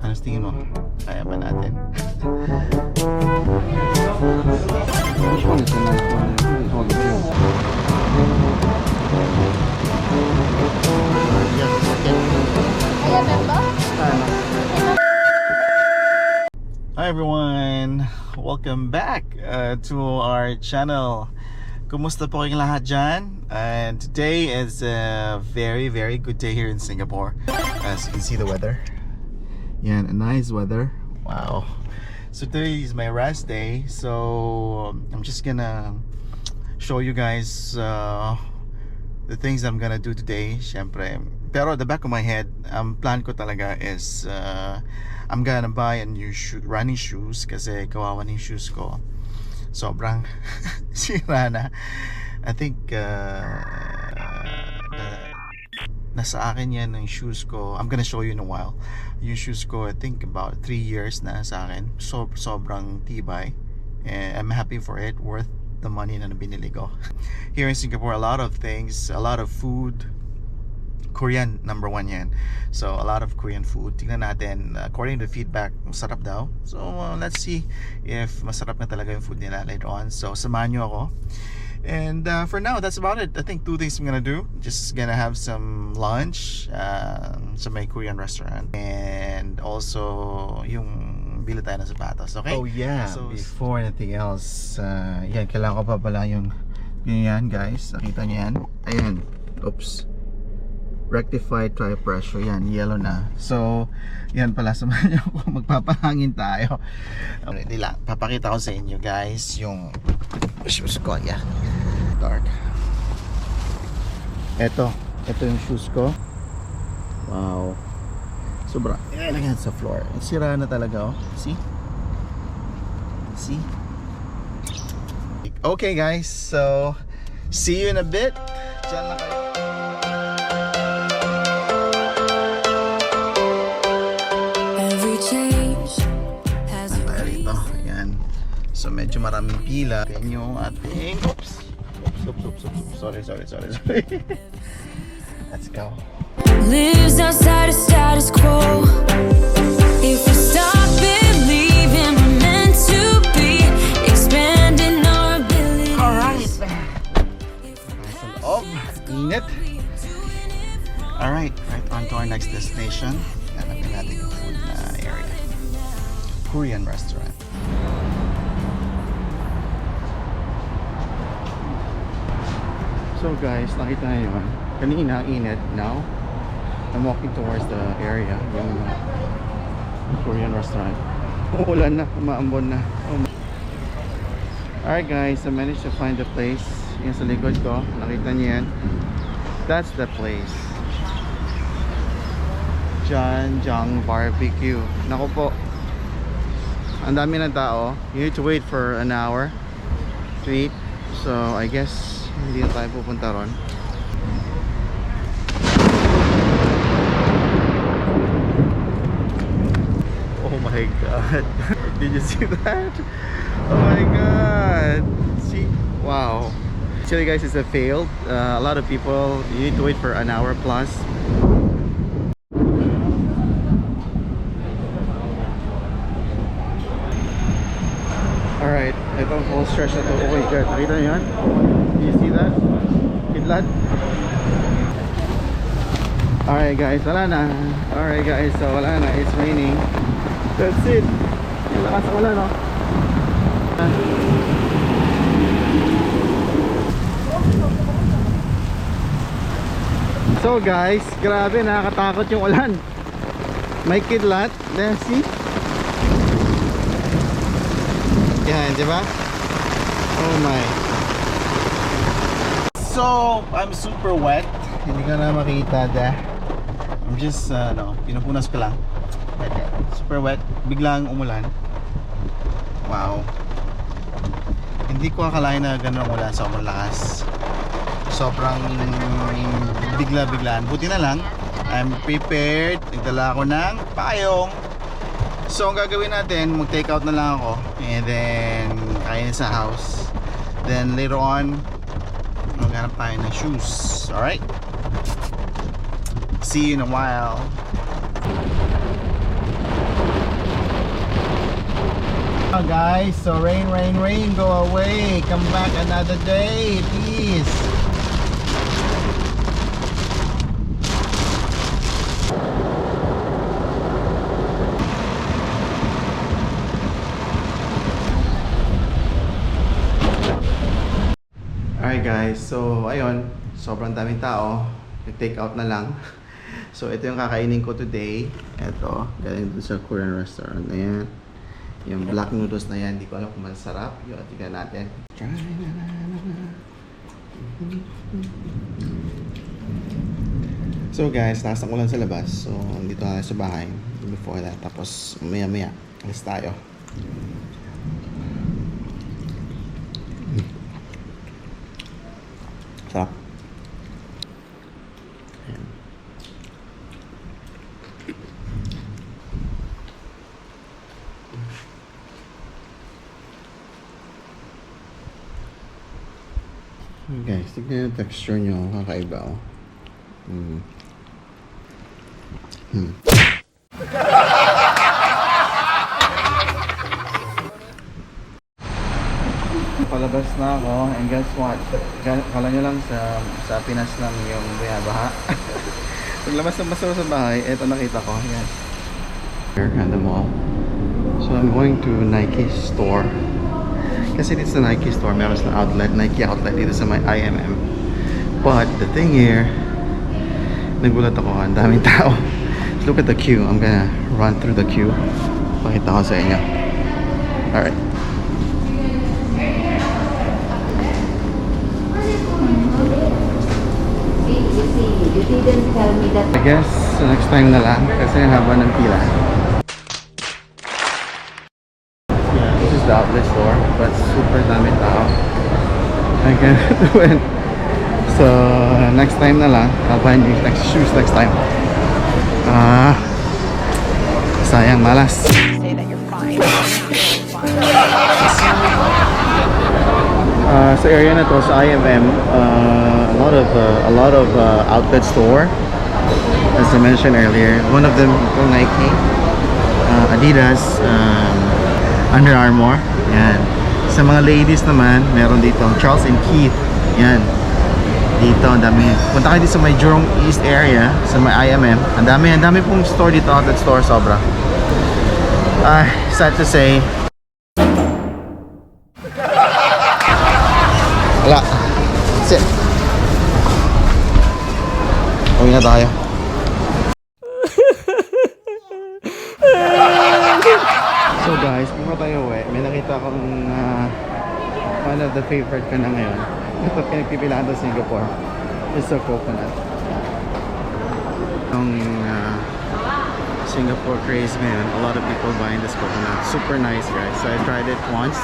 Ano sa tingin mo? Kaya ba natin? Which one is the nice one? It's all the same. Hi everyone! Welcome back to our channel. Kumusta po kayong lahat dyan? And today is a very good day here in Singapore. As you can see the weather. Yan, a nice weather. Wow. So today is my rest day. So I'm just gonna show you guys the things I'm gonna do today. Syempre. Pero at the back of my head, plan ko talaga is I'm gonna buy a new running shoes kasi kawawa na yung shoes ko. Sobrang sira na. I think nasa akin yan yung shoes ko. I'm gonna show you in a while. Yung shoes ko, I think about 3 years na sa akin. Sobrang tibay. And I'm happy for it. Worth the money na binili ko. Here in Singapore, a lot of things, a lot of food. Korean, number 1 yan. So, a lot of Korean food. Tingnan natin, according to feedback, masarap daw. So, let's see if masarap na talaga yung food nila later on. So, samahan nyo ako. And for now, that's about it. I think 2 things I'm gonna do. Just gonna have some lunch sa may Korean restaurant. And also, yung bili tayo ng sapatos. Okay? Oh yeah, so, before anything else, yan, kailangan ko pa pala yung yan guys, nakita nyo yan? Ayan, oops, rectified tire pressure, yan, yellow na. So, yan pala, samahan nyo ako, magpapahangin tayo. Hindi lang, papakita ko sa inyo guys yung shoes ko, yeah, dark. Ito yung shoes ko. Wow, sobra, ilagyan sa floor. Sira na talaga, oh. See? Okay guys, so see you in a bit. Diyan na kayo. So medyo maraming pila. Yan yung ating oops. Sorry. Let's go. Lives outside of status quo. If we stop believing we're meant to be, expanding our ability. Alright. Init. Alright, right on to our next destination. Hanapin natin yung food na area. Korean restaurant. So guys, nakita nyo yun. Kanina, init. Now, I'm walking towards the area. Yung Korean restaurant. Uulan na, umaambon na. Alright guys, I managed to find the place. Yung sa likod ko, nakita nyo yan. That's the place. Janjang Barbecue. Naku po, ang dami ng tao. You need to wait for an hour to eat. So I guess hindi na tayo pupunta ron. Oh my god. Did you see that? Oh my god. See? Wow. Actually guys, it's a failed. A lot of people, you need to wait for an hour plus. Alright, itong full stretch na to. Oh my god, nakita nyo yan? Do you see that? Kidlat? Alright guys, wala na. Alright guys, so wala na. It's raining. That's it. Yung lakas ng ulan, no? So guys, grabe, nakakatakot yung ulan. May kidlat. Let's see. Yan, di ba? Oh my. So, I'm super wet. Hindi ka na makita da. I'm just, pinupunas ko lang. Super wet. Biglang umulan. Wow. Hindi ko akalain na gano'n ulan sa lakas. Sobrang bigla-biglaan. Buti na lang, I'm prepared. Nagdala ako ng payong. So ang gagawin natin, mag-take out na lang ako and then kain sa house. Then later on, maghanap tayo ng shoes. Alright? See you in a while. guys. So rain, rain, rain, go away. Come back another day, please. Alright guys, so ayun, sobrang daming tao. Nag-take out na lang. So ito yung kakainin ko today. Ito, galing dun sa Korean restaurant. Ayan. Yung black noodles na yan, hindi ko alam kung masarap. Yung tignan natin. So guys, nakasang ko lang sa labas. So dito na sa bahay. Before that. Tapos maya maya, alis tayo. Sarap. Ayan. Guys, tignan yung texture nyo. Kakaiba oh. Palabas na ako and guess what? Kala nyo lang sa Pinas lang yung baha. Paglabas ng baso sa bahay, eto nakita ko. Yan. Here at the mall. So I'm going to Nike store. Kasi dito sa Nike store, meron silang outlet, Nike outlet dito sa may IMM. But the thing here, nagulat ako, ang daming tao. Look at the queue. I'm gonna run through the queue. Pakita ko sa inyo. Alright. You didn't tell me that. I guess next time na lang kasi haba ng pila. Yeah, this is the outlet store but super daming tao. I can't do it. So next time na lang, I'll buy new shoes next time. Sayang, malas. Say that you're fine. Sa area na to, sa IMM, a lot of outlet store, as I mentioned earlier. One of them from Nike, Adidas, Under Armour. Yan. Sa mga ladies naman, meron dito Charles and Keith. Yan. Dito, ang dami. Punta kayo dito sa may Jurong East area, sa may IMM. Ang dami pong store dito, outlet store, sobra. Sad to say. Wala. That's it. Uwi na tayo. So guys, before tayo uwi, may nakita akong one of the favorite ko na ngayon. Ito pinagpipilaan sa Singapore. It's a coconut. Yung Singapore craze ngayon, a lot of people buying this coconut. Super nice guys. So I tried it once.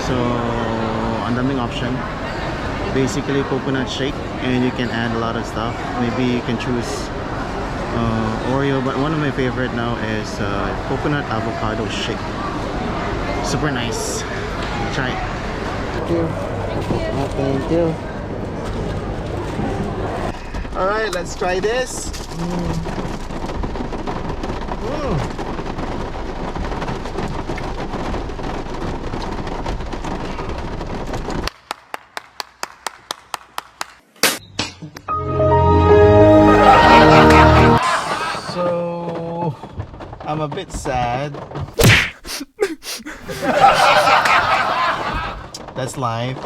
So ang daming option. Basically coconut shake and you can add a lot of stuff. Maybe you can choose Oreo, but one of my favorite now is coconut avocado shake. Super nice. Try it. Thank you. Thank you. Alright, let's try this. So I'm a bit sad. That's life.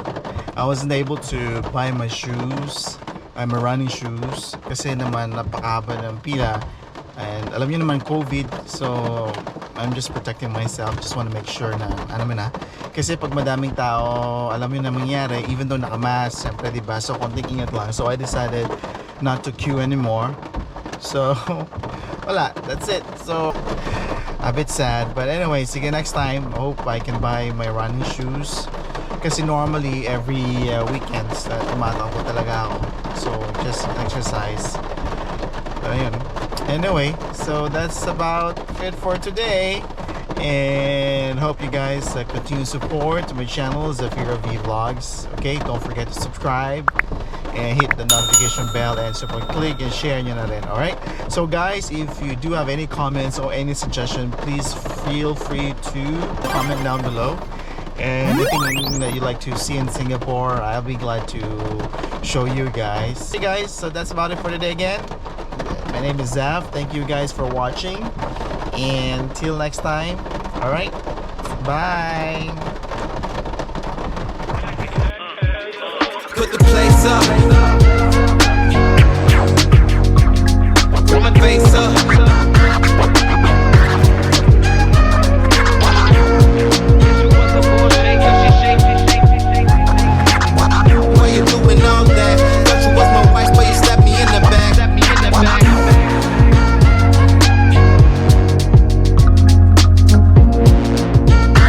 I wasn't able to buy my shoes. I'm a running shoes kasi naman napakahaba ng pila and alam niyo naman COVID, so I'm just protecting myself. Just want to make sure na ano na kasi pag madaming tao, alam niyo na mangyayari even though naka-mask, syempre diba, so konting ingat lang. So I decided not to queue anymore. So wala, that's it. So a bit sad, but anyway, sige, next time I hope I can buy my running shoes kasi normally every weekends tumatakbo talaga ako, so just exercise. But ayun, anyway, so that's about it for today and hope you guys continue support my channels of Hero V Vlogs. Okay, don't forget to subscribe, and hit the notification bell and super click and share nyo na rin. Alright? So guys, if you do have any comments or any suggestion, please feel free to comment down below. And anything that you'd like to see in Singapore, I'll be glad to show you guys. Hey guys, so that's about it for today again. My name is Zav. Thank you guys for watching. And till next time, alright? Bye! Put the place up.